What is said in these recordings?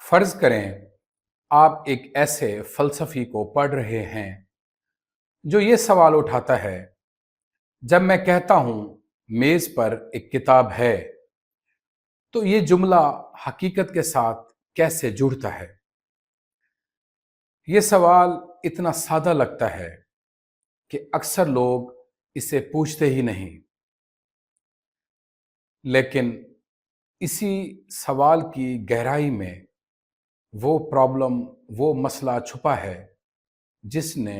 فرض کریں آپ ایک ایسے فلسفی کو پڑھ رہے ہیں جو یہ سوال اٹھاتا ہے، جب میں کہتا ہوں میز پر ایک کتاب ہے تو یہ جملہ حقیقت کے ساتھ کیسے جڑتا ہے؟ یہ سوال اتنا سادہ لگتا ہے کہ اکثر لوگ اسے پوچھتے ہی نہیں، لیکن اسی سوال کی گہرائی میں وہ مسئلہ چھپا ہے جس نے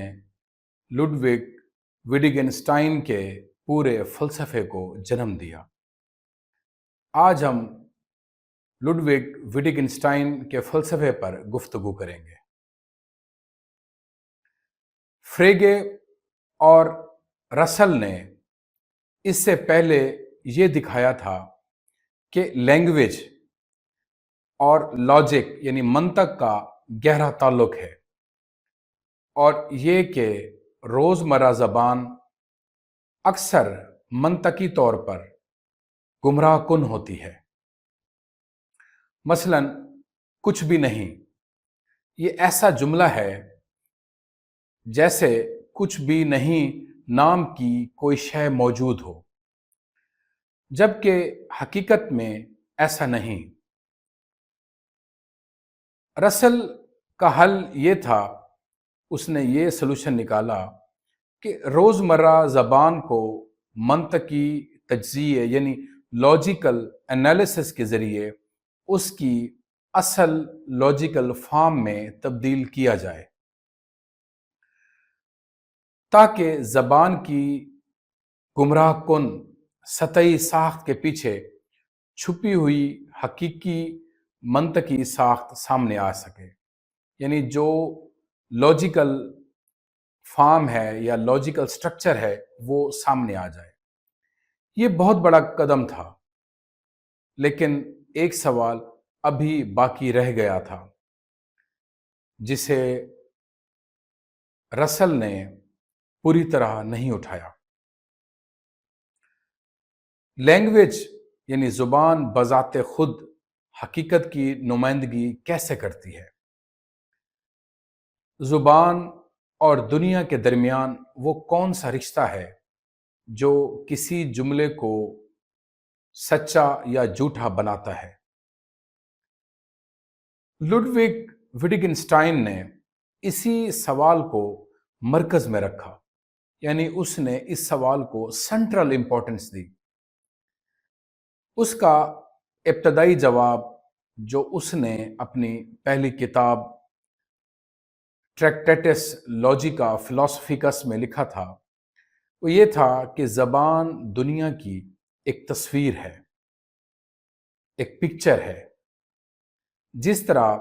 لڈوگ وٹگنسٹائن کے پورے فلسفے کو جنم دیا۔ آج ہم لڈوگ وٹگنسٹائن کے فلسفے پر گفتگو کریں گے۔ فریگے اور رسل نے اس سے پہلے یہ دکھایا تھا کہ لینگویج اور لاجک یعنی منطق کا گہرا تعلق ہے، اور یہ کہ روزمرہ زبان اکثر منطقی طور پر گمراہ کن ہوتی ہے۔ مثلا کچھ بھی نہیں، یہ ایسا جملہ ہے جیسے کچھ بھی نہیں نام کی کوئی شے موجود ہو، جبکہ حقیقت میں ایسا نہیں۔ رسل کا حل یہ تھا، اس نے یہ سلوشن نکالا کہ روزمرہ زبان کو منطقی تجزیے یعنی لاجیکل انالیسس کے ذریعے اس کی اصل لاجیکل فارم میں تبدیل کیا جائے، تاکہ زبان کی گمراہ کن سطحی ساخت کے پیچھے چھپی ہوئی حقیقی منطقی ساخت سامنے آ سکے، یعنی جو لاجیکل فارم ہے یا لاجیکل سٹرکچر ہے وہ سامنے آ جائے۔ یہ بہت بڑا قدم تھا، لیکن ایک سوال ابھی باقی رہ گیا تھا جسے رسل نے پوری طرح نہیں اٹھایا۔ لینگویج یعنی زبان بذات خود حقیقت کی نمائندگی کیسے کرتی ہے؟ زبان اور دنیا کے درمیان وہ کون سا رشتہ ہے جو کسی جملے کو سچا یا جھوٹا بناتا ہے؟ لڈوگ وٹگنسٹائن نے اسی سوال کو مرکز میں رکھا، یعنی اس نے اس سوال کو سینٹرل امپورٹنس دی۔ اس کا ابتدائی جواب جو اس نے اپنی پہلی کتاب ٹریکٹیٹس لاجیکا فلاسفیکس میں لکھا تھا، وہ یہ تھا کہ زبان دنیا کی ایک تصویر ہے، ایک پکچر ہے، جس طرح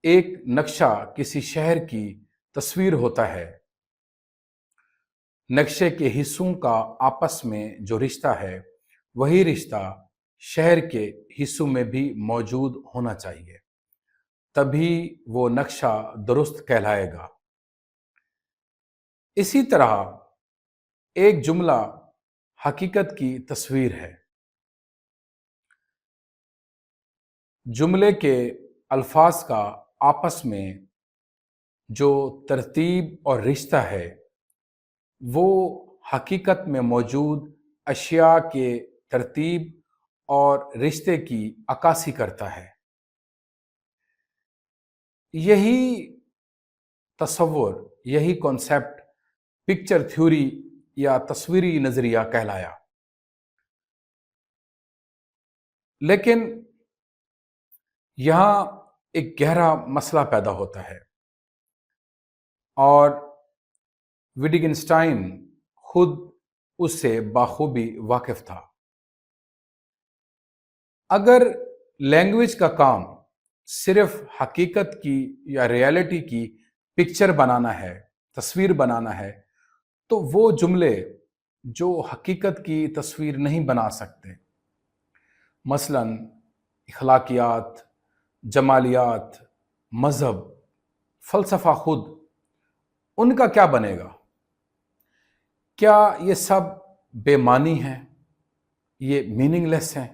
ایک نقشہ کسی شہر کی تصویر ہوتا ہے۔ نقشے کے حصوں کا آپس میں جو رشتہ ہے، وہی رشتہ شہر کے حصوں میں بھی موجود ہونا چاہیے، تبھی وہ نقشہ درست کہلائے گا۔ اسی طرح ایک جملہ حقیقت کی تصویر ہے۔ جملے کے الفاظ کا آپس میں جو ترتیب اور رشتہ ہے، وہ حقیقت میں موجود اشیاء کے ترتیب اور رشتے کی عکاسی کرتا ہے۔ یہی تصور، یہی کانسیپٹ پکچر تھیوری یا تصویری نظریہ کہلایا۔ لیکن یہاں ایک گہرا مسئلہ پیدا ہوتا ہے، اور وٹگنسٹائن خود اس سے بخوبی واقف تھا۔ اگر لینگویج کا کام صرف حقیقت کی یا ریالٹی کی پکچر بنانا ہے، تصویر بنانا ہے، تو وہ جملے جو حقیقت کی تصویر نہیں بنا سکتے، مثلا اخلاقیات، جمالیات، مذہب، فلسفہ خود، ان کا کیا بنے گا؟ کیا یہ سب بے معنی ہیں؟ یہ میننگ لیس ہیں؟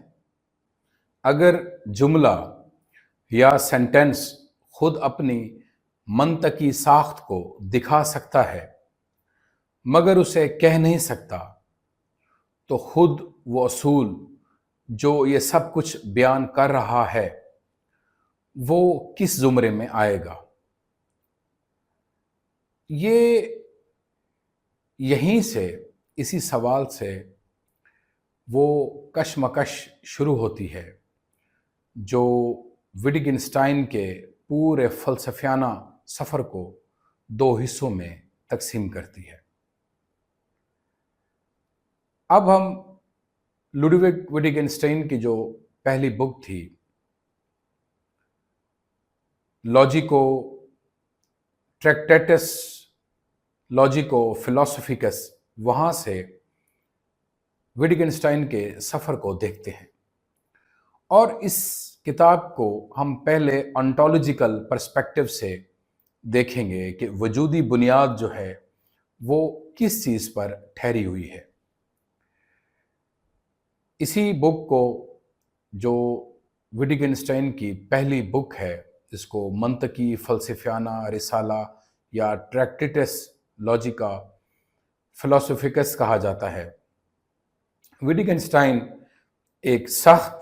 اگر جملہ یا سینٹینس خود اپنی منطقی ساخت کو دکھا سکتا ہے مگر اسے کہہ نہیں سکتا، تو خود وہ اصول جو یہ سب کچھ بیان کر رہا ہے وہ کس زمرے میں آئے گا؟ یہیں سے، اسی سوال سے وہ کشمکش شروع ہوتی ہے جو وٹگنسٹائن کے پورے فلسفیانہ سفر کو دو حصوں میں تقسیم کرتی ہے۔ اب ہم لوڈوگ وٹگنسٹائن کی جو پہلی بک تھی لاجیکو ٹریکٹیٹس لاجیکو فلاسفیکس، وہاں سے وٹگنسٹائن کے سفر کو دیکھتے ہیں، اور اس کتاب کو ہم پہلے انٹولوجیکل پرسپیکٹو سے دیکھیں گے کہ وجودی بنیاد جو ہے وہ کس چیز پر ٹھہری ہوئی ہے۔ اسی بک کو، جو وٹگنسٹائن کی پہلی بک ہے، جس کو منطقی فلسفیانہ رسالہ یا ٹریکٹیٹس لاجیکا فلاسفیکس کہا جاتا ہے، وٹگنسٹائن ایک سخت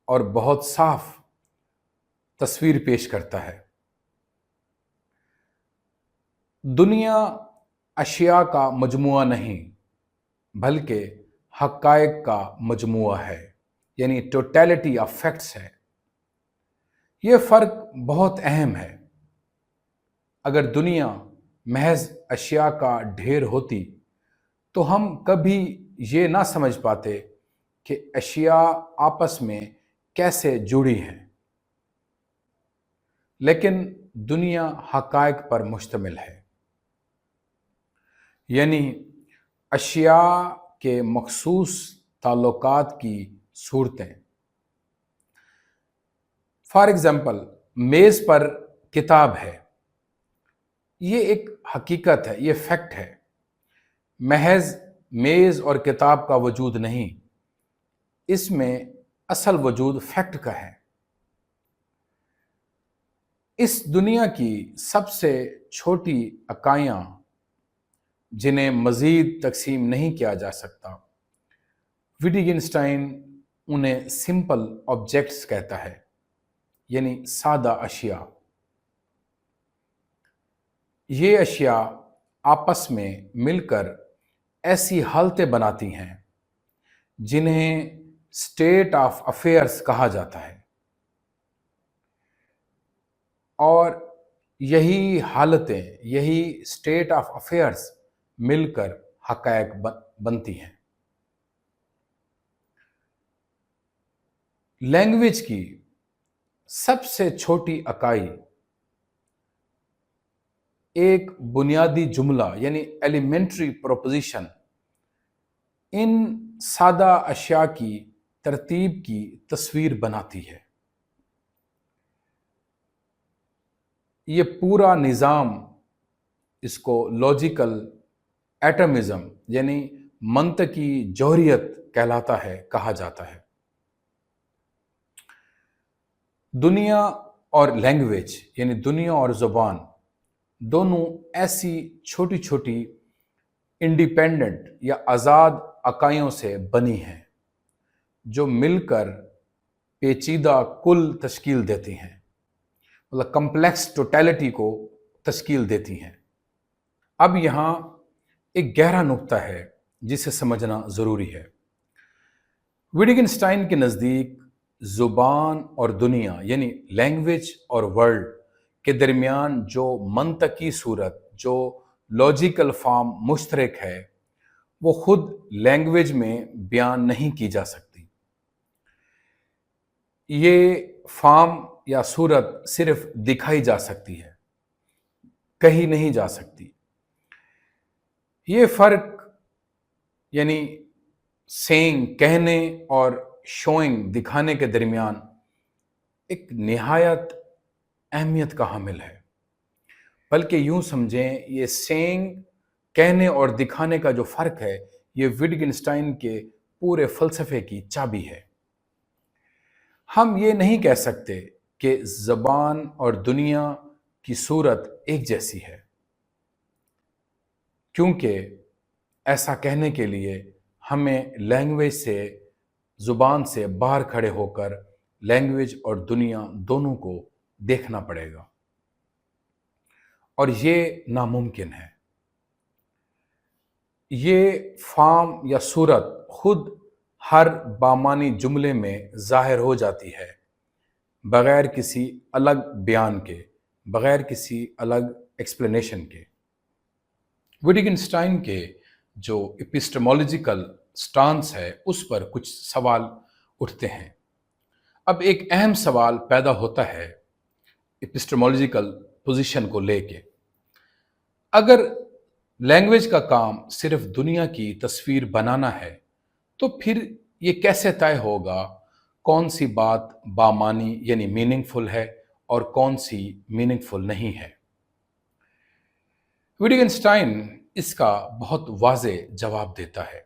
اور بہت صاف تصویر پیش کرتا ہے۔ دنیا اشیاء کا مجموعہ نہیں بلکہ حقائق کا مجموعہ ہے، یعنی ٹوٹیلٹی آف فیکٹس ہے۔ یہ فرق بہت اہم ہے۔ اگر دنیا محض اشیاء کا ڈھیر ہوتی تو ہم کبھی یہ نہ سمجھ پاتے کہ اشیاء آپس میں کیسے جڑی ہیں، لیکن دنیا حقائق پر مشتمل ہے، یعنی اشیاء کے مخصوص تعلقات کی صورتیں۔ فار ایگزامپل، میز پر کتاب ہے، یہ ایک حقیقت ہے، یہ فیکٹ ہے، محض میز اور کتاب کا وجود نہیں، اس میں اصل وجود فیکٹ کا ہے۔ اس دنیا کی سب سے چھوٹی اکائیاں جنہیں مزید تقسیم نہیں کیا جا سکتا، وٹگنسٹائن انہیں سمپل آبجیکٹس کہتا ہے، یعنی سادہ اشیاء۔ یہ اشیاء آپس میں مل کر ایسی حالتیں بناتی ہیں جنہیں اسٹیٹ آف افیئرس کہا جاتا ہے، اور یہی حالتیں، یہی اسٹیٹ آف افیئرس مل کر حقائق بنتی ہیں۔ لینگویج کی سب سے چھوٹی اکائی ایک بنیادی جملہ، یعنی ایلیمنٹری پروپوزیشن، ان سادہ اشیاء کی ترتیب کی تصویر بناتی ہے۔ یہ پورا نظام، اس کو لاجیکل ایٹمزم یعنی منطقی جوہریت کہلاتا ہے، کہا جاتا ہے۔ دنیا اور لینگویج، یعنی دنیا اور زبان، دونوں ایسی چھوٹی چھوٹی انڈیپینڈنٹ یا آزاد اکائیوں سے بنی ہیں جو مل کر پیچیدہ کل تشکیل دیتی ہیں، مطلب کمپلیکس ٹوٹیلٹی کو تشکیل دیتی ہیں۔ اب یہاں ایک گہرا نقطہ ہے جسے سمجھنا ضروری ہے۔ وٹگنسٹائن کے نزدیک زبان اور دنیا، یعنی لینگویج اور ورلڈ کے درمیان جو منطقی صورت، جو لاجیکل فارم مشترک ہے، وہ خود لینگویج میں بیان نہیں کی جا سکتی۔ یہ فارم یا صورت صرف دکھائی جا سکتی ہے، کہی نہیں جا سکتی۔ یہ فرق، یعنی سینگ کہنے اور شوئنگ دکھانے کے درمیان، ایک نہایت اہمیت کا حامل ہے۔ بلکہ یوں سمجھیں، یہ سینگ کہنے اور دکھانے کا جو فرق ہے، یہ وٹگنسٹائن کے پورے فلسفے کی چابی ہے۔ ہم یہ نہیں کہہ سکتے کہ زبان اور دنیا کی صورت ایک جیسی ہے، کیونکہ ایسا کہنے کے لیے ہمیں لینگویج سے، زبان سے باہر کھڑے ہو کر لینگویج اور دنیا دونوں کو دیکھنا پڑے گا، اور یہ ناممکن ہے۔ یہ فارم یا صورت خود ہر بامانی جملے میں ظاہر ہو جاتی ہے، بغیر کسی الگ بیان کے، بغیر کسی الگ ایکسپلینیشن کے۔ وٹگنسٹائن کے جو اپسٹمولوجیکل سٹانس ہے اس پر کچھ سوال اٹھتے ہیں۔ اب ایک اہم سوال پیدا ہوتا ہے اپسٹمولوجیکل پوزیشن کو لے کے۔ اگر لینگویج کا کام صرف دنیا کی تصویر بنانا ہے تو پھر یہ کیسے طے ہوگا کون سی بات بامانی یعنی میننگ فل ہے اور کون سی میننگ فل نہیں ہے؟ وٹگنسٹائن اس کا بہت واضح جواب دیتا ہے۔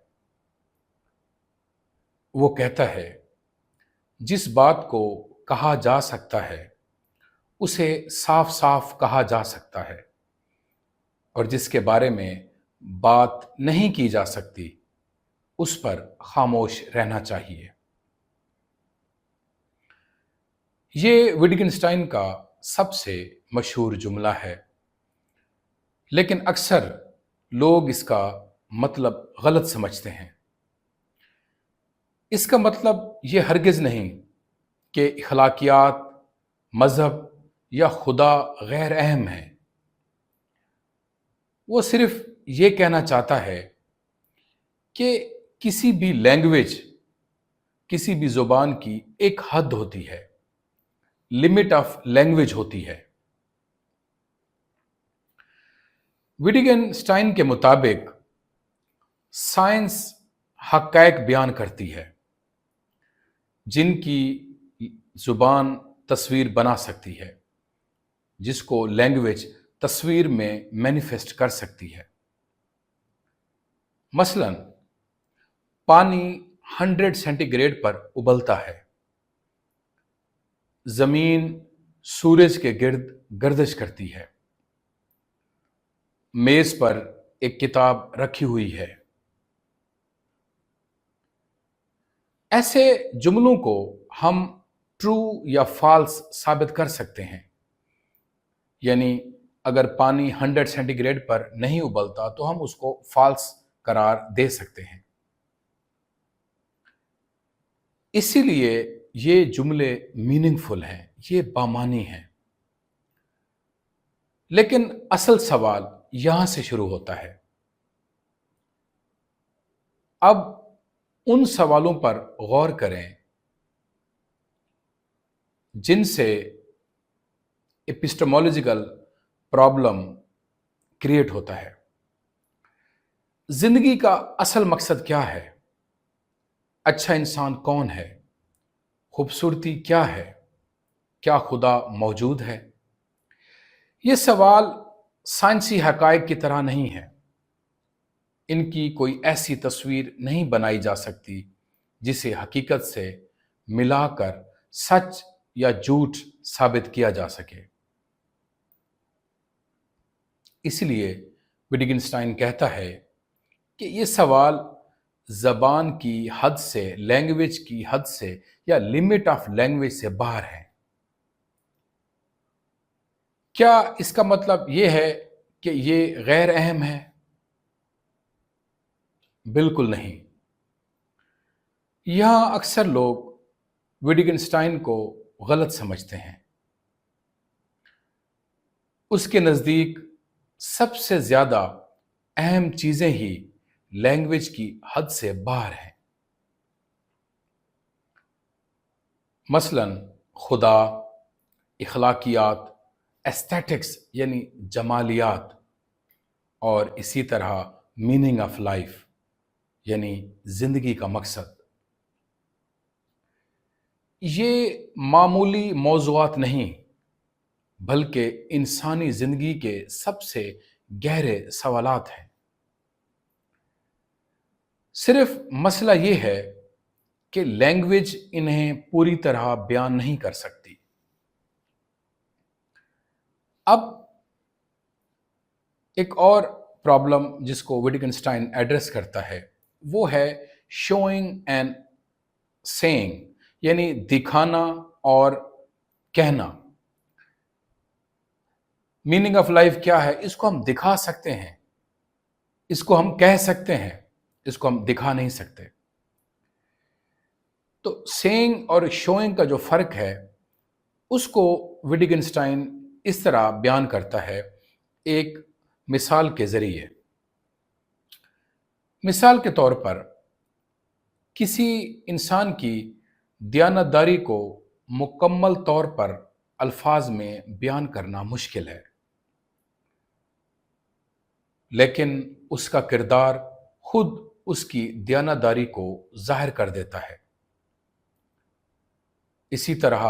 وہ کہتا ہے، جس بات کو کہا جا سکتا ہے اسے صاف صاف کہا جا سکتا ہے، اور جس کے بارے میں بات نہیں کی جا سکتی اس پر خاموش رہنا چاہیے۔ یہ وٹگنسٹائن کا سب سے مشہور جملہ ہے، لیکن اکثر لوگ اس کا مطلب غلط سمجھتے ہیں۔ اس کا مطلب یہ ہرگز نہیں کہ اخلاقیات، مذہب یا خدا غیر اہم ہیں۔ وہ صرف یہ کہنا چاہتا ہے کہ کسی بھی لینگویج، کسی بھی زبان کی ایک حد ہوتی ہے، لمٹ آف لینگویج ہوتی ہے۔ وٹگنسٹائن کے مطابق سائنس حقائق بیان کرتی ہے جن کی زبان تصویر بنا سکتی ہے، جس کو لینگویج تصویر میں مینیفیسٹ کر سکتی ہے۔ مثلا پانی 100 سینٹی گریڈ پر ابلتا ہے، زمین سورج کے گرد گردش کرتی ہے، میز پر ایک کتاب رکھی ہوئی ہے۔ ایسے جملوں کو ہم ٹرو یا فالس ثابت کر سکتے ہیں، یعنی اگر پانی 100 سینٹی گریڈ پر نہیں ابلتا تو ہم اس کو فالس قرار دے سکتے ہیں۔ اسی لیے یہ جملے میننگ فل ہیں، یہ بامانی ہیں۔ لیکن اصل سوال یہاں سے شروع ہوتا ہے۔ اب ان سوالوں پر غور کریں جن سے اپسٹمولوجیکل پرابلم کریٹ ہوتا ہے۔ زندگی کا اصل مقصد کیا ہے؟ اچھا انسان کون ہے؟ خوبصورتی کیا ہے؟ کیا خدا موجود ہے؟ یہ سوال سائنسی حقائق کی طرح نہیں ہے۔ ان کی کوئی ایسی تصویر نہیں بنائی جا سکتی جسے حقیقت سے ملا کر سچ یا جھوٹ ثابت کیا جا سکے۔ اس لیے وٹگنسٹائن کہتا ہے کہ یہ سوال زبان کی حد سے، لینگویج کی حد سے یا لمٹ آف لینگویج سے باہر ہے۔ کیا اس کا مطلب یہ ہے کہ یہ غیر اہم ہے؟ بالکل نہیں۔ یہاں اکثر لوگ وٹگنسٹائن کو غلط سمجھتے ہیں۔ اس کے نزدیک سب سے زیادہ اہم چیزیں ہی لینگویج کی حد سے باہر ہیں۔ مثلا خدا، اخلاقیات، ایستھیٹکس یعنی جمالیات، اور اسی طرح میننگ آف لائف یعنی زندگی کا مقصد۔ یہ معمولی موضوعات نہیں بلکہ انسانی زندگی کے سب سے گہرے سوالات ہیں۔ صرف مسئلہ یہ ہے کہ لینگویج انہیں پوری طرح بیان نہیں کر سکتی۔ اب ایک اور پرابلم جس کو وٹگنسٹائن ایڈریس کرتا ہے وہ ہے شوئنگ اینڈ سیئنگ، یعنی دکھانا اور کہنا۔ میننگ آف لائف کیا ہے؟ اس کو ہم دکھا سکتے ہیں، اس کو ہم کہہ سکتے ہیں، اس کو ہم دکھا نہیں سکتے۔ تو سیئنگ اور شوئنگ کا جو فرق ہے اس کو وٹگنسٹائن اس طرح بیان کرتا ہے ایک مثال کے ذریعے۔ مثال کے طور پر کسی انسان کی دیانتداری کو مکمل طور پر الفاظ میں بیان کرنا مشکل ہے، لیکن اس کا کردار خود اس کی دیانتداری کو ظاہر کر دیتا ہے۔ اسی طرح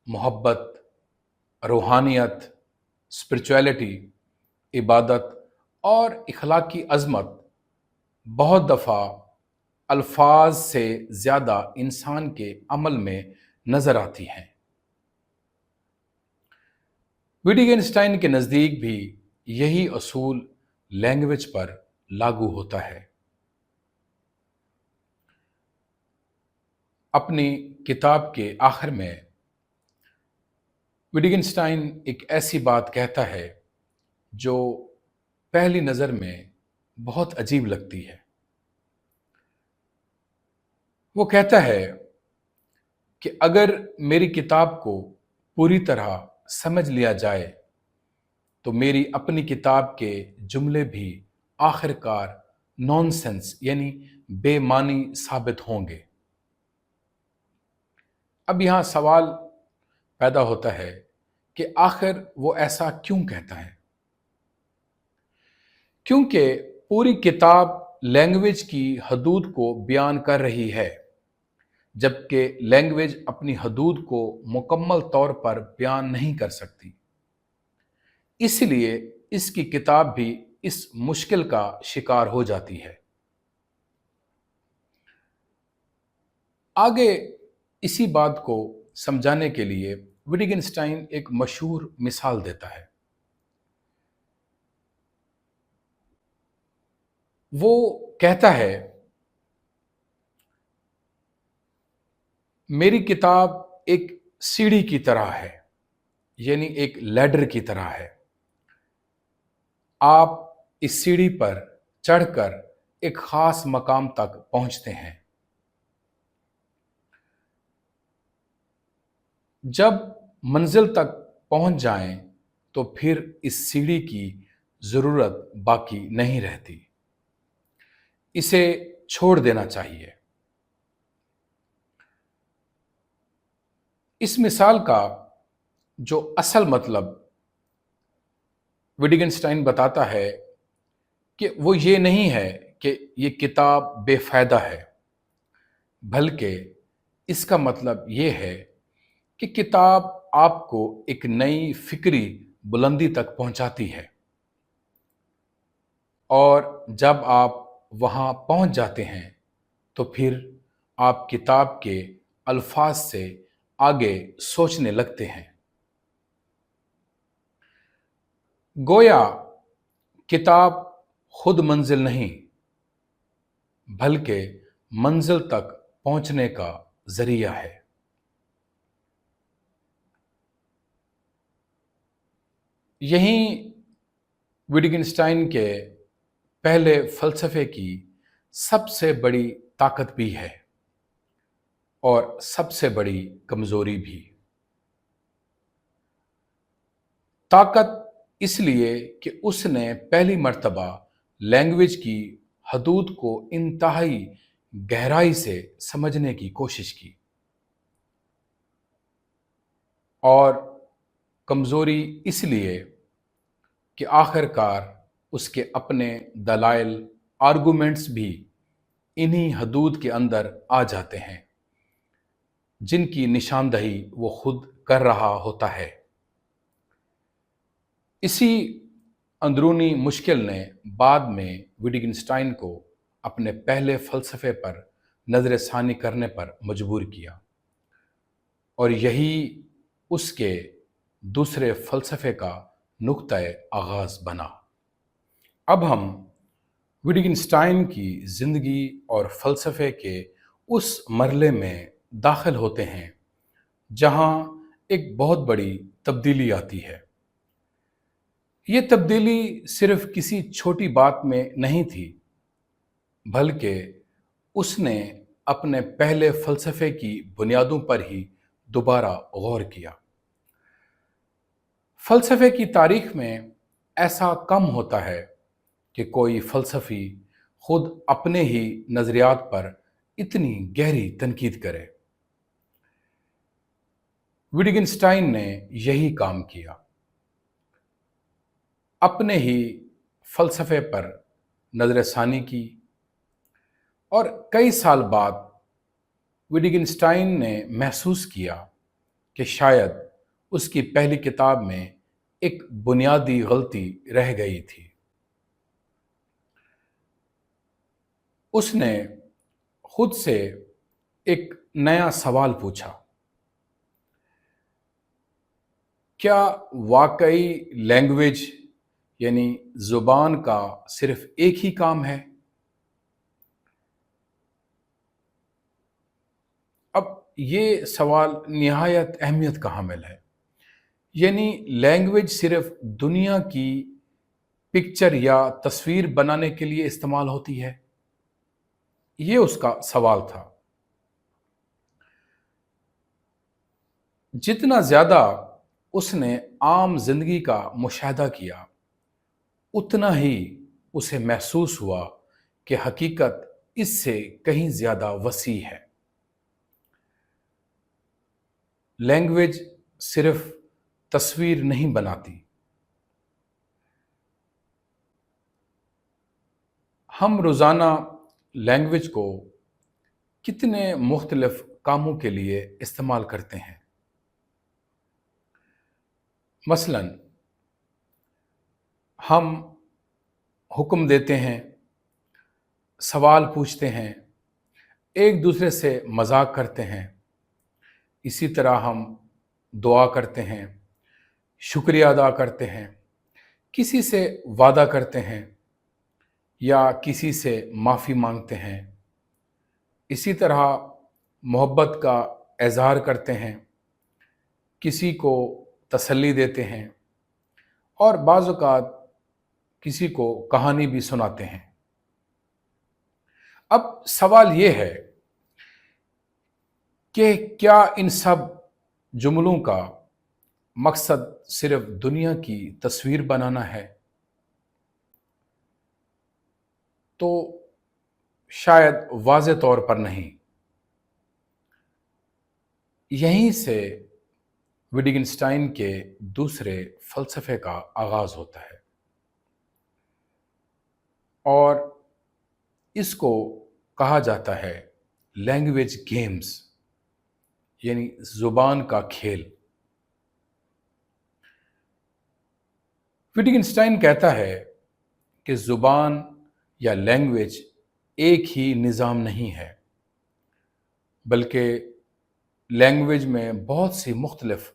محبت، روحانیت، اسپرچویلٹی، عبادت اور اخلاقی عظمت بہت دفعہ الفاظ سے زیادہ انسان کے عمل میں نظر آتی ہیں۔ وٹگنسٹائن کے نزدیک بھی یہی اصول لینگویج پر لاگو ہوتا ہے۔ اپنی کتاب کے آخر میں وٹگنسٹائن ایک ایسی بات کہتا ہے جو پہلی نظر میں بہت عجیب لگتی ہے۔ وہ کہتا ہے کہ اگر میری کتاب کو پوری طرح سمجھ لیا جائے تو میری اپنی کتاب کے جملے بھی آخر کار نان سینس یعنی بے معنی ثابت ہوں گے۔ اب یہاں سوال پیدا ہوتا ہے کہ آخر وہ ایسا کیوں کہتا ہے؟ کیونکہ پوری کتاب لینگویج کی حدود کو بیان کر رہی ہے، جبکہ لینگویج اپنی حدود کو مکمل طور پر بیان نہیں کر سکتی۔ اس لیے اس کی کتاب بھی اس مشکل کا شکار ہو جاتی ہے۔ آگے اسی بات کو سمجھانے کے لیے وٹگنسٹائن ایک مشہور مثال دیتا ہے۔ وہ کہتا ہے میری کتاب ایک سیڑھی کی طرح ہے، یعنی ایک لیڈر کی طرح ہے۔ آپ اس سیڑھی پر چڑھ کر ایک خاص مقام تک پہنچتے ہیں۔ جب منزل تک پہنچ جائیں تو پھر اس سیڑھی کی ضرورت باقی نہیں رہتی، اسے چھوڑ دینا چاہیے۔ اس مثال کا جو اصل مطلب وٹگنسٹائن بتاتا ہے کہ وہ یہ نہیں ہے کہ یہ کتاب بے فائدہ ہے، بلکہ اس کا مطلب یہ ہے کہ کتاب آپ کو ایک نئی فکری بلندی تک پہنچاتی ہے، اور جب آپ وہاں پہنچ جاتے ہیں تو پھر آپ کتاب کے الفاظ سے آگے سوچنے لگتے ہیں۔ گویا کتاب خود منزل نہیں، بلکہ منزل تک پہنچنے کا ذریعہ ہے۔ یہیں وٹگنسٹائن کے پہلے فلسفے کی سب سے بڑی طاقت بھی ہے اور سب سے بڑی کمزوری بھی۔ طاقت اس لیے کہ اس نے پہلی مرتبہ لینگویج کی حدود کو انتہائی گہرائی سے سمجھنے کی کوشش کی، اور کمزوری اس لیے کہ آخر کار اس کے اپنے دلائل، آرگومنٹس بھی انہی حدود کے اندر آ جاتے ہیں جن کی نشاندہی وہ خود کر رہا ہوتا ہے۔ اسی اندرونی مشکل نے بعد میں وٹگنسٹائن کو اپنے پہلے فلسفے پر نظر ثانی کرنے پر مجبور کیا، اور یہی اس کے دوسرے فلسفے کا نقطۂ آغاز بنا۔ اب ہم وٹگنسٹائن کی زندگی اور فلسفے کے اس مرحلے میں داخل ہوتے ہیں جہاں ایک بہت بڑی تبدیلی آتی ہے۔ یہ تبدیلی صرف کسی چھوٹی بات میں نہیں تھی، بلکہ اس نے اپنے پہلے فلسفے کی بنیادوں پر ہی دوبارہ غور کیا۔ فلسفے کی تاریخ میں ایسا کم ہوتا ہے کہ کوئی فلسفی خود اپنے ہی نظریات پر اتنی گہری تنقید کرے۔ وٹگنسٹائن نے یہی کام کیا۔ اپنے ہی فلسفے پر نظر ثانی کی، اور کئی سال بعد وٹگنسٹائن نے محسوس کیا کہ شاید اس کی پہلی کتاب میں ایک بنیادی غلطی رہ گئی تھی۔ اس نے خود سے ایک نیا سوال پوچھا، کیا واقعی لینگویج یعنی زبان کا صرف ایک ہی کام ہے؟ اب یہ سوال نہایت اہمیت کا حامل ہے۔ یعنی لینگویج صرف دنیا کی پکچر یا تصویر بنانے کے لیے استعمال ہوتی ہے؟ یہ اس کا سوال تھا۔ جتنا زیادہ اس نے عام زندگی کا مشاہدہ کیا، اتنا ہی اسے محسوس ہوا کہ حقیقت اس سے کہیں زیادہ وسیع ہے۔ لینگویج صرف تصویر نہیں بناتی۔ ہم روزانہ لینگویج کو کتنے مختلف کاموں کے لیے استعمال کرتے ہیں۔ مثلا ہم حکم دیتے ہیں، سوال پوچھتے ہیں، ایک دوسرے سے مذاق کرتے ہیں، اسی طرح ہم دعا کرتے ہیں، شکریہ ادا کرتے ہیں، کسی سے وعدہ کرتے ہیں یا کسی سے معافی مانگتے ہیں، اسی طرح محبت کا اظہار کرتے ہیں، کسی کو تسلی دیتے ہیں، اور بعض اوقات کسی کو کہانی بھی سناتے ہیں۔ اب سوال یہ ہے کہ کیا ان سب جملوں کا مقصد صرف دنیا کی تصویر بنانا ہے؟ تو شاید واضح طور پر نہیں۔ یہیں سے وٹگنسٹائن کے دوسرے فلسفے کا آغاز ہوتا ہے، اور اس کو کہا جاتا ہے لینگویج گیمز، یعنی زبان کا کھیل۔ وٹگنسٹائن کہتا ہے کہ زبان یا لینگویج ایک ہی نظام نہیں ہے، بلکہ لینگویج میں بہت سی مختلف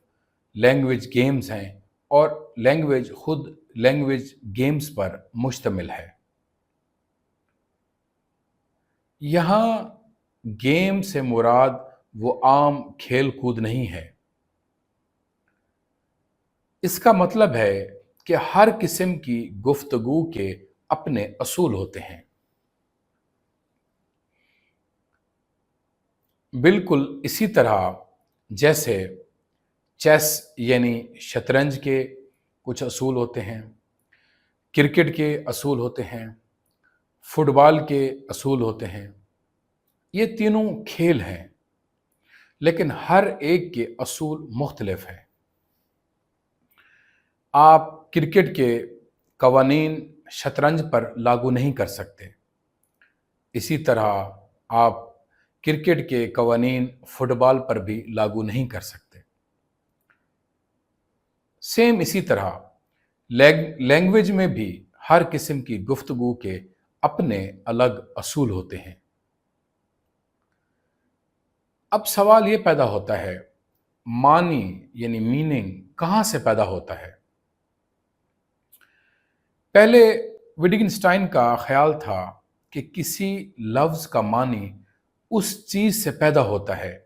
لینگویج گیمز ہیں، اور لینگویج خود لینگویج گیمز پر مشتمل ہے۔ یہاں گیم سے مراد وہ عام کھیل کود نہیں ہے۔ اس کا مطلب ہے کہ ہر قسم کی گفتگو کے اپنے اصول ہوتے ہیں۔ بالکل اسی طرح جیسے چیس یعنی شطرنج کے کچھ اصول ہوتے ہیں، کرکٹ کے اصول ہوتے ہیں، فٹ بال کے اصول ہوتے ہیں۔ یہ تینوں کھیل ہیں، لیکن ہر ایک کے اصول مختلف ہیں۔ آپ کرکٹ کے قوانین شطرنج پر لاگو نہیں کر سکتے، اسی طرح آپ کرکٹ کے قوانین فٹ بال پر بھی لاگو نہیں کر سکتے۔ سیم اسی طرح لینگویج میں بھی ہر قسم کی گفتگو کے اپنے الگ اصول ہوتے ہیں۔ اب سوال یہ پیدا ہوتا ہے، معنی یعنی میننگ کہاں سے پیدا ہوتا ہے؟ پہلے وٹگنسٹائن کا خیال تھا کہ کسی لفظ کا معنی اس چیز سے پیدا ہوتا ہے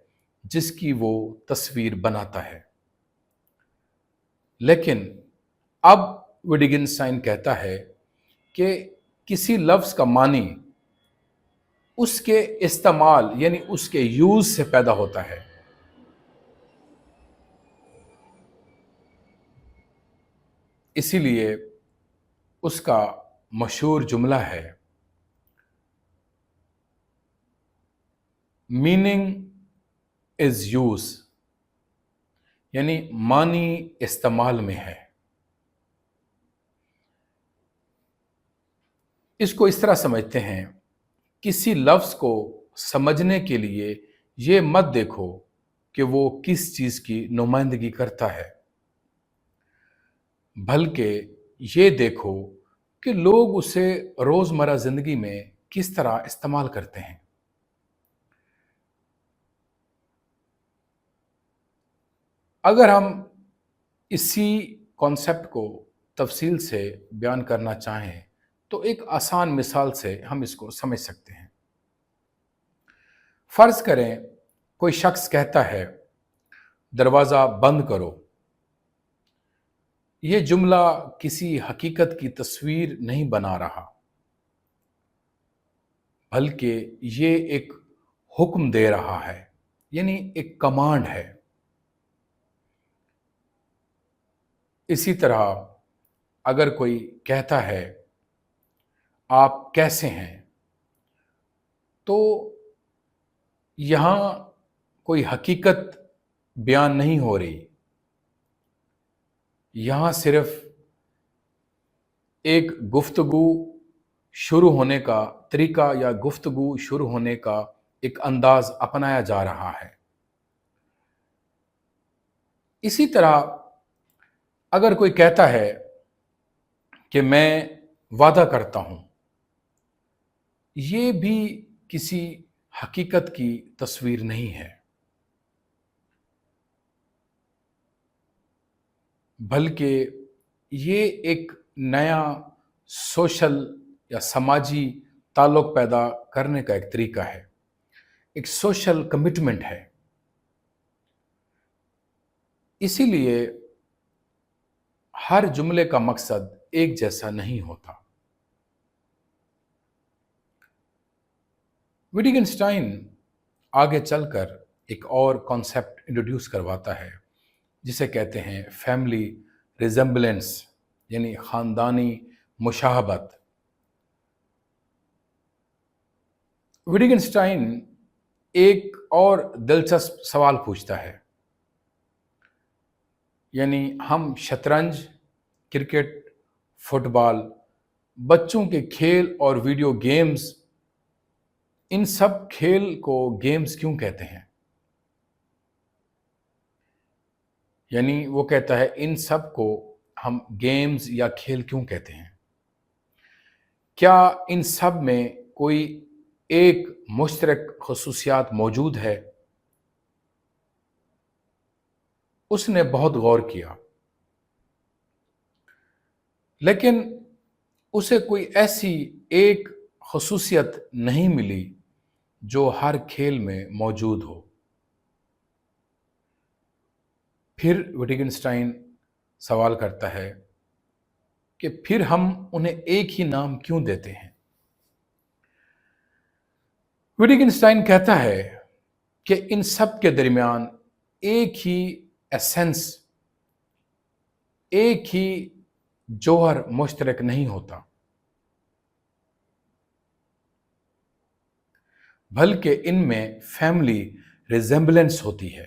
جس کی وہ تصویر بناتا ہے، لیکن اب وٹگنسٹائن کہتا ہے کہ کسی لفظ کا معنی اس کے استعمال یعنی اس کے یوز سے پیدا ہوتا ہے۔ اسی لیے اس کا مشہور جملہ ہے، میننگ از یوز، یعنی معنی استعمال میں ہے۔ اس کو اس طرح سمجھتے ہیں، کسی لفظ کو سمجھنے کے لیے یہ مت دیکھو کہ وہ کس چیز کی نمائندگی کرتا ہے، بلکہ یہ دیکھو کہ لوگ اسے روزمرہ زندگی میں کس طرح استعمال کرتے ہیں۔ اگر ہم اسی کانسیپٹ کو تفصیل سے بیان کرنا چاہیں تو ایک آسان مثال سے ہم اس کو سمجھ سکتے ہیں۔ فرض کریں کوئی شخص کہتا ہے، دروازہ بند کرو۔ یہ جملہ کسی حقیقت کی تصویر نہیں بنا رہا، بلکہ یہ ایک حکم دے رہا ہے، یعنی ایک کمانڈ ہے۔ اسی طرح اگر کوئی کہتا ہے، آپ کیسے ہیں، تو یہاں کوئی حقیقت بیان نہیں ہو رہی، یہاں صرف ایک گفتگو شروع ہونے کا طریقہ یا گفتگو شروع ہونے کا ایک انداز اپنایا جا رہا ہے۔ اسی طرح اگر کوئی کہتا ہے کہ میں وعدہ کرتا ہوں، یہ بھی کسی حقیقت کی تصویر نہیں ہے، بلکہ یہ ایک نیا سوشل یا سماجی تعلق پیدا کرنے کا ایک طریقہ ہے، ایک سوشل کمٹمنٹ ہے۔ اسی لیے ہر جملے کا مقصد ایک جیسا نہیں ہوتا۔ وٹگنسٹائن آگے چل کر ایک اور کانسیپٹ انٹروڈیوس کرواتا ہے جسے کہتے ہیں فیملی ریزمبلنس، یعنی خاندانی مشابہت۔ وٹگنسٹائن ایک اور دلچسپ سوال پوچھتا ہے، یعنی ہم شطرنج، کرکٹ، فٹ بال، بچوں کے کھیل اور ویڈیو گیمز، ان سب کھیل کو گیمز کیوں کہتے ہیں؟ یعنی وہ کہتا ہے ان سب کو ہم گیمز یا کھیل کیوں کہتے ہیں؟ کیا ان سب میں کوئی ایک مشترک خصوصیات موجود ہے؟ اس نے بہت غور کیا، لیکن اسے کوئی ایسی ایک خصوصیت نہیں ملی جو ہر کھیل میں موجود ہو۔ پھر وٹگنسٹائن سوال کرتا ہے کہ پھر ہم انہیں ایک ہی نام کیوں دیتے ہیں؟ وٹگنسٹائن کہتا ہے کہ ان سب کے درمیان ایک ہی ایسنس، ایک ہی جوہر مشترک نہیں ہوتا، بلکہ ان میں فیملی ریزمبلنس ہوتی ہے۔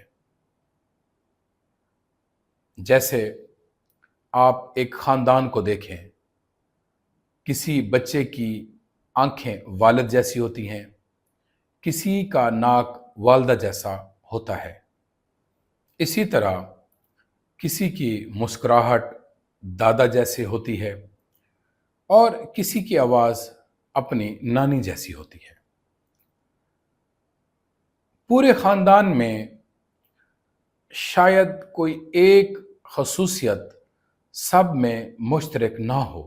جیسے آپ ایک خاندان کو دیکھیں، کسی بچے کی آنکھیں والد جیسی ہوتی ہیں، کسی کا ناک والدہ جیسا ہوتا ہے، اسی طرح کسی کی مسکراہٹ دادا جیسے ہوتی ہے اور کسی کی آواز اپنی نانی جیسی ہوتی ہے۔ پورے خاندان میں شاید کوئی ایک خصوصیت سب میں مشترک نہ ہو،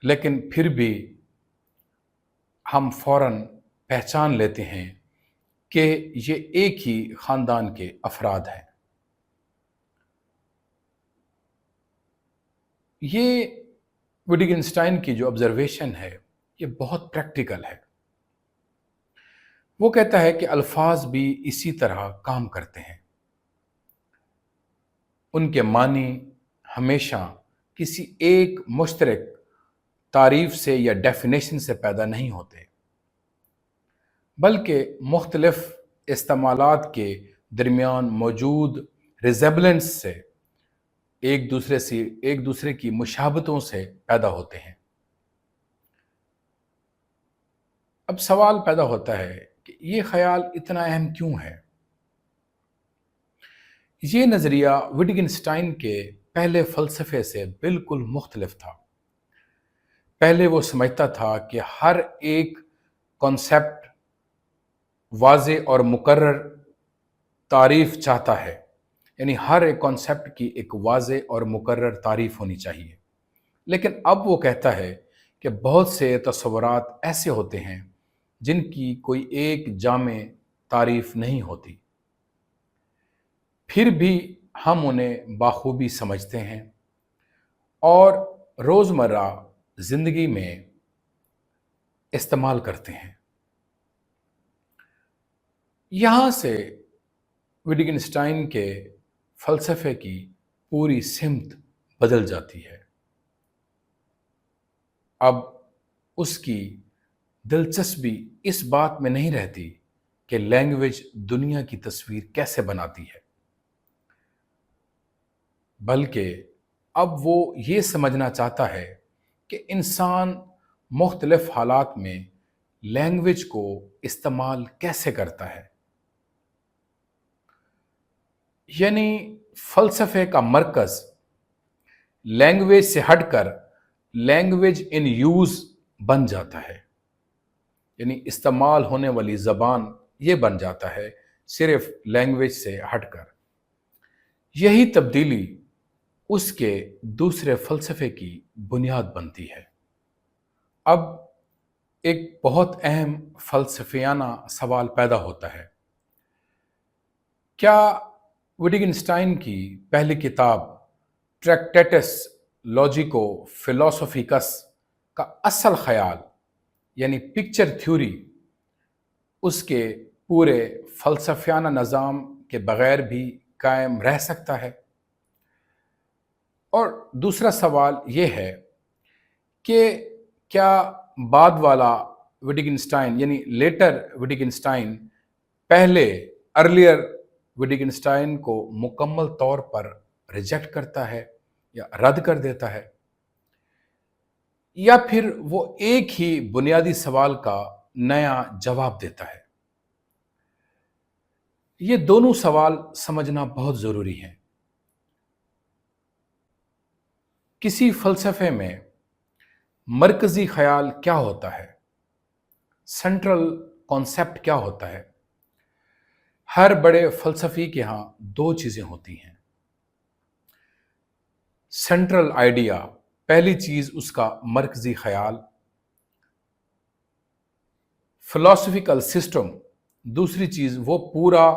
لیکن پھر بھی ہم فوراً پہچان لیتے ہیں کہ یہ ایک ہی خاندان کے افراد ہیں۔ یہ وٹگنسٹائن کی جو آبزرویشن ہے یہ بہت پریکٹیکل ہے۔ وہ کہتا ہے کہ الفاظ بھی اسی طرح کام کرتے ہیں، ان کے معنی ہمیشہ کسی ایک مشترک تعریف سے یا ڈیفینیشن سے پیدا نہیں ہوتے، بلکہ مختلف استعمالات کے درمیان موجود ریزیبلنس سے ایک دوسرے کی مشابہتوں سے پیدا ہوتے ہیں۔ اب سوال پیدا ہوتا ہے کہ یہ خیال اتنا اہم کیوں ہے؟ یہ نظریہ وٹگنسٹائن کے پہلے فلسفے سے بالکل مختلف تھا۔ پہلے وہ سمجھتا تھا کہ ہر ایک کانسیپٹ واضح اور مقرر تعریف چاہتا ہے، یعنی ہر ایک کانسیپٹ کی ایک واضح اور مقرر تعریف ہونی چاہیے۔ لیکن اب وہ کہتا ہے کہ بہت سے تصورات ایسے ہوتے ہیں جن کی کوئی ایک جامع تعریف نہیں ہوتی، پھر بھی ہم انہیں بخوبی سمجھتے ہیں اور روزمرہ زندگی میں استعمال کرتے ہیں۔ یہاں سے وٹگنسٹائن کے فلسفے کی پوری سمت بدل جاتی ہے۔ اب اس کی دلچسپی اس بات میں نہیں رہتی کہ لینگویج دنیا کی تصویر کیسے بناتی ہے، بلکہ اب وہ یہ سمجھنا چاہتا ہے کہ انسان مختلف حالات میں لینگویج کو استعمال کیسے کرتا ہے۔ یعنی فلسفے کا مرکز لینگویج سے ہٹ کر لینگویج ان یوز بن جاتا ہے، یعنی استعمال ہونے والی زبان یہ بن جاتا ہے صرف لینگویج سے ہٹ کر۔ یہی تبدیلی اس کے دوسرے فلسفے کی بنیاد بنتی ہے۔ اب ایک بہت اہم فلسفیانہ سوال پیدا ہوتا ہے، کیا وٹگنسٹائن کی پہلی کتاب ٹریکٹیٹس لاجیکو فلوسوفیکس کا اصل خیال یعنی پکچر تھیوری اس کے پورے فلسفیانہ نظام کے بغیر بھی قائم رہ سکتا ہے؟ اور دوسرا سوال یہ ہے کہ کیا بعد والا وٹگنسٹائن یعنی لیٹر وٹگنسٹائن پہلے ارلیئر وٹگنسٹائن کو مکمل طور پر ریجیکٹ کرتا ہے یا رد کر دیتا ہے، یا پھر وہ ایک ہی بنیادی سوال کا نیا جواب دیتا ہے؟ یہ دونوں سوال سمجھنا بہت ضروری ہے۔ کسی فلسفے میں مرکزی خیال کیا ہوتا ہے؟ سینٹرل کانسیپٹ کیا ہوتا ہے؟ ہر بڑے فلسفی کے ہاں دو چیزیں ہوتی ہیں۔ سینٹرل آئیڈیا، پہلی چیز اس کا مرکزی خیال، فلسفیکل سسٹم، دوسری چیز وہ پورا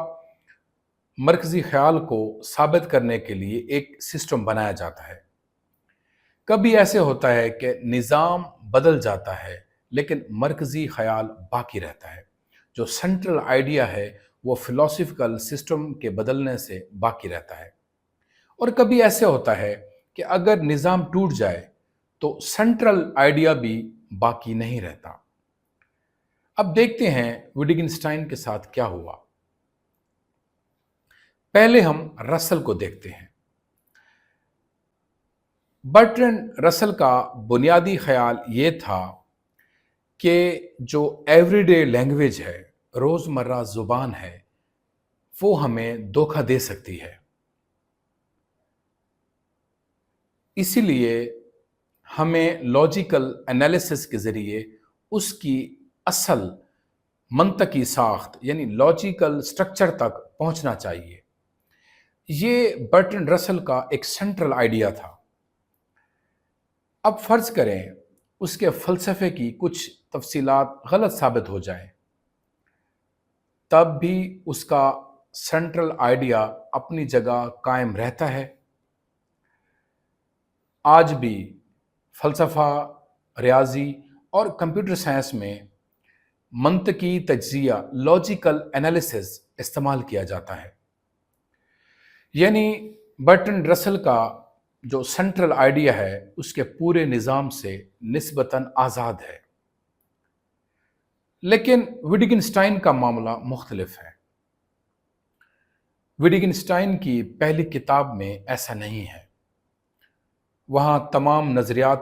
مرکزی خیال کو ثابت کرنے کے لیے ایک سسٹم بنایا جاتا ہے۔ کبھی ایسے ہوتا ہے کہ نظام بدل جاتا ہے لیکن مرکزی خیال باقی رہتا ہے۔ جو سینٹرل آئیڈیا ہے وہ فلسفیکل سسٹم کے بدلنے سے باقی رہتا ہے۔ اور کبھی ایسے ہوتا ہے کہ اگر نظام ٹوٹ جائے تو سینٹرل آئیڈیا بھی باقی نہیں رہتا۔ اب دیکھتے ہیں وٹگنسٹائن کے ساتھ کیا ہوا۔ پہلے ہم رسل کو دیکھتے ہیں۔ برٹرینڈ رسل کا بنیادی خیال یہ تھا کہ جو ایوری ڈے لینگویج ہے، روزمرہ زبان ہے، وہ ہمیں دھوکہ دے سکتی ہے۔ اسی لیے ہمیں لاجیکل انالیسس کے ذریعے اس کی اصل منطقی ساخت یعنی لاجیکل سٹرکچر تک پہنچنا چاہیے۔ یہ برٹرینڈ رسل کا ایک سینٹرل آئیڈیا تھا۔ اب فرض کریں اس کے فلسفے کی کچھ تفصیلات غلط ثابت ہو جائیں، تب بھی اس کا سینٹرل آئیڈیا اپنی جگہ قائم رہتا ہے۔ آج بھی فلسفہ، ریاضی اور کمپیوٹر سائنس میں منطقی تجزیہ، لاجیکل انالیسز استعمال کیا جاتا ہے۔ یعنی برٹرنڈ رسل کا جو سینٹرل آئیڈیا ہے اس کے پورے نظام سے نسبتاً آزاد ہے، لیکن وٹگنسٹائن کا معاملہ مختلف ہے۔ وٹگنسٹائن کی پہلی کتاب میں ایسا نہیں ہے۔ وہاں تمام نظریات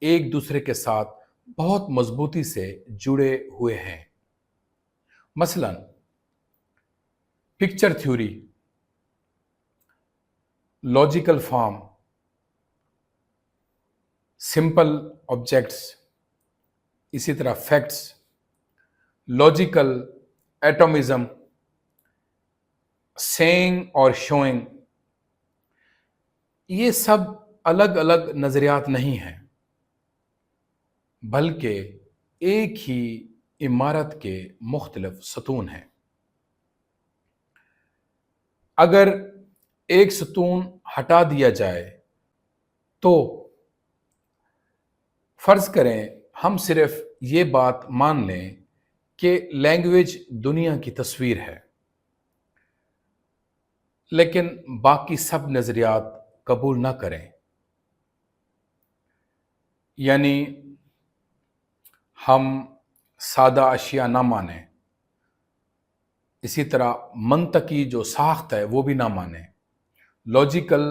ایک دوسرے کے ساتھ بہت مضبوطی سے جڑے ہوئے ہیں۔ مثلا picture theory, logical form, simple objects, اسی طرح فیکٹس، لاجیکل ایٹمزم، سیئنگ اور شوئنگ، یہ سب الگ الگ نظریات نہیں ہیں، بلکہ ایک ہی عمارت کے مختلف ستون ہیں۔ اگر ایک ستون ہٹا دیا جائے تو فرض کریں ہم صرف یہ بات مان لیں کہ لینگویج دنیا کی تصویر ہے، لیکن باقی سب نظریات قبول نہ کریں، یعنی ہم سادہ اشیاء نہ مانیں، اسی طرح منطقی جو ساخت ہے وہ بھی نہ مانیں، لاجیکل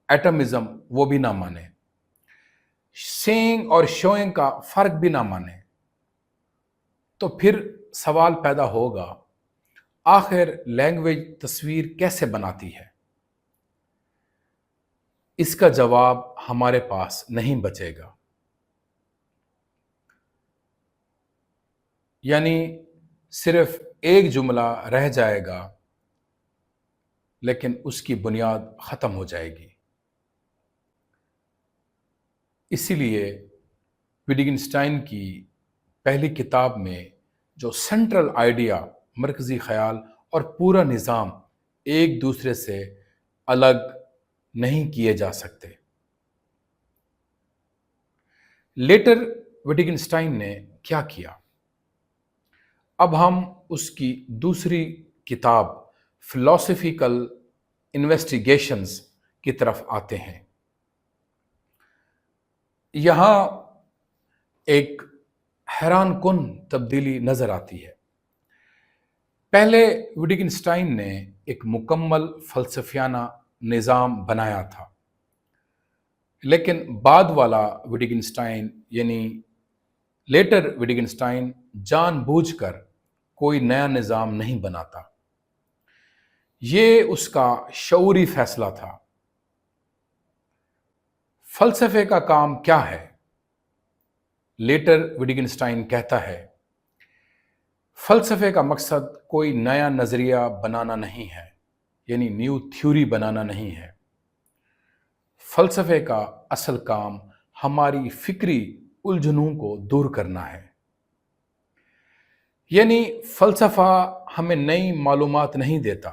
ایٹمزم وہ بھی نہ مانیں، سیئنگ اور شوئنگ کا فرق بھی نہ مانیں، تو پھر سوال پیدا ہوگا آخر لینگویج تصویر کیسے بناتی ہے؟ اس کا جواب ہمارے پاس نہیں بچے گا۔ یعنی صرف ایک جملہ رہ جائے گا، لیکن اس کی بنیاد ختم ہو جائے گی۔ اسی لیے وٹگنسٹائن کی پہلی کتاب میں جو سینٹرل آئیڈیا، مرکزی خیال اور پورا نظام ایک دوسرے سے الگ نہیں کیے جا سکتے۔ لیٹر وٹگنسٹائن نے کیا کیا؟ اب ہم اس کی دوسری کتاب فلاسفیکل انویسٹیگیشنز کی طرف آتے ہیں۔ یہاں ایک حیران کن تبدیلی نظر آتی ہے۔ پہلے وٹگنسٹائن نے ایک مکمل فلسفیانہ نظام بنایا تھا، لیکن بعد والا وٹگنسٹائن یعنی لیٹر وٹگنسٹائن جان بوجھ کر کوئی نیا نظام نہیں بناتا۔ یہ اس کا شعوری فیصلہ تھا۔ فلسفے کا کام کیا ہے؟ لیٹر وٹگنسٹائن کہتا ہے، فلسفے کا مقصد کوئی نیا نظریہ بنانا نہیں ہے، یعنی نیو تھیوری بنانا نہیں ہے۔ فلسفے کا اصل کام ہماری فکری الجھنوں کو دور کرنا ہے۔ یعنی فلسفہ ہمیں نئی معلومات نہیں دیتا،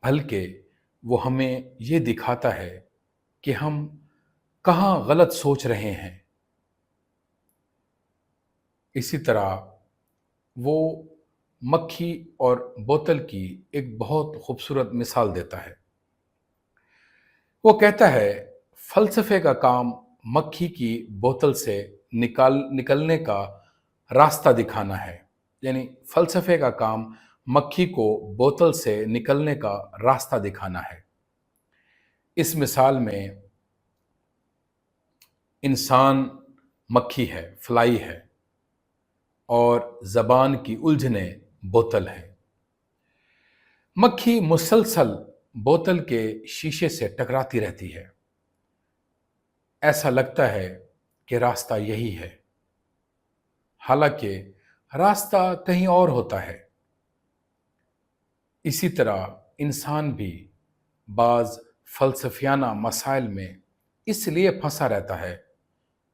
بلکہ وہ ہمیں یہ دکھاتا ہے کہ ہم کہاں غلط سوچ رہے ہیں۔ اسی طرح وہ مکھی اور بوتل کی ایک بہت خوبصورت مثال دیتا ہے۔ وہ کہتا ہے فلسفے کا کام مکھی کی بوتل سے نکلنے کا راستہ دکھانا ہے، یعنی فلسفے کا کام مکھی کو بوتل سے نکلنے کا راستہ دکھانا ہے۔ اس مثال میں انسان مکھی ہے، فلائی ہے، اور زبان کی الجھنیں بوتل ہے۔ مکھی مسلسل بوتل کے شیشے سے ٹکراتی رہتی ہے۔ ایسا لگتا ہے کہ راستہ یہی ہے، حالانکہ راستہ کہیں اور ہوتا ہے۔ اسی طرح انسان بھی بعض فلسفیانہ مسائل میں اس لیے پھنسا رہتا ہے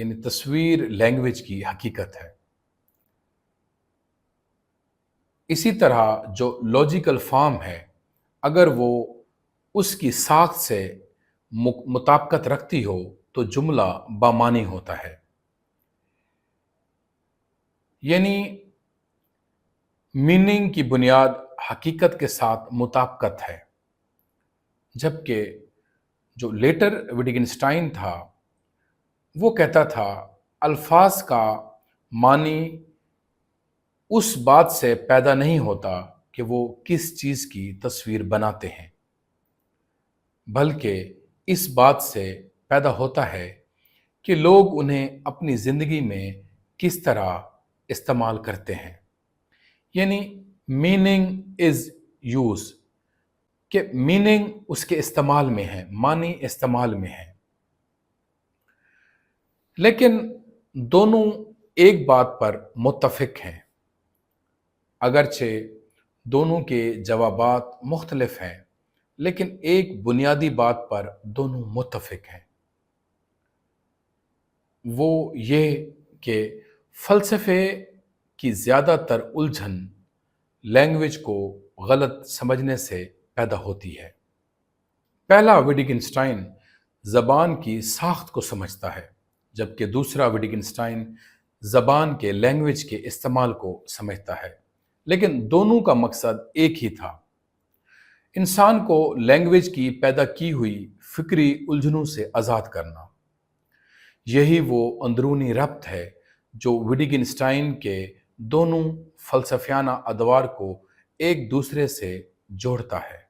یعنی تصویر لینگویج کی حقیقت ہے۔ اسی طرح جو لاجیکل فارم ہے، اگر وہ اس کی ساخت سے مطابقت رکھتی ہو تو جملہ بامعنی ہوتا ہے۔ یعنی میننگ کی بنیاد حقیقت کے ساتھ مطابقت ہے، جبکہ جو لیٹر وٹگنسٹائن تھا وہ کہتا تھا الفاظ کا معنی اس بات سے پیدا نہیں ہوتا کہ وہ کس چیز کی تصویر بناتے ہیں، بلکہ اس بات سے پیدا ہوتا ہے کہ لوگ انہیں اپنی زندگی میں کس طرح استعمال کرتے ہیں۔ یعنی میننگ از یوز، کہ میننگ اس کے استعمال میں ہے، معنی استعمال میں ہے۔ لیکن دونوں ایک بات پر متفق ہیں، اگرچہ دونوں کے جوابات مختلف ہیں، لیکن ایک بنیادی بات پر دونوں متفق ہیں، وہ یہ کہ فلسفے کی زیادہ تر الجھن لینگویج کو غلط سمجھنے سے پیدا ہوتی ہے۔ پہلا وٹگنسٹائن زبان کی ساخت کو سمجھتا ہے، جبکہ دوسرا وٹگنسٹائن زبان کے لینگویج کے استعمال کو سمجھتا ہے، لیکن دونوں کا مقصد ایک ہی تھا، انسان کو لینگویج کی پیدا کی ہوئی فکری الجھنوں سے آزاد کرنا۔ یہی وہ اندرونی ربط ہے جو وٹگنسٹائن کے دونوں فلسفیانہ ادوار کو ایک دوسرے سے جوڑتا ہے۔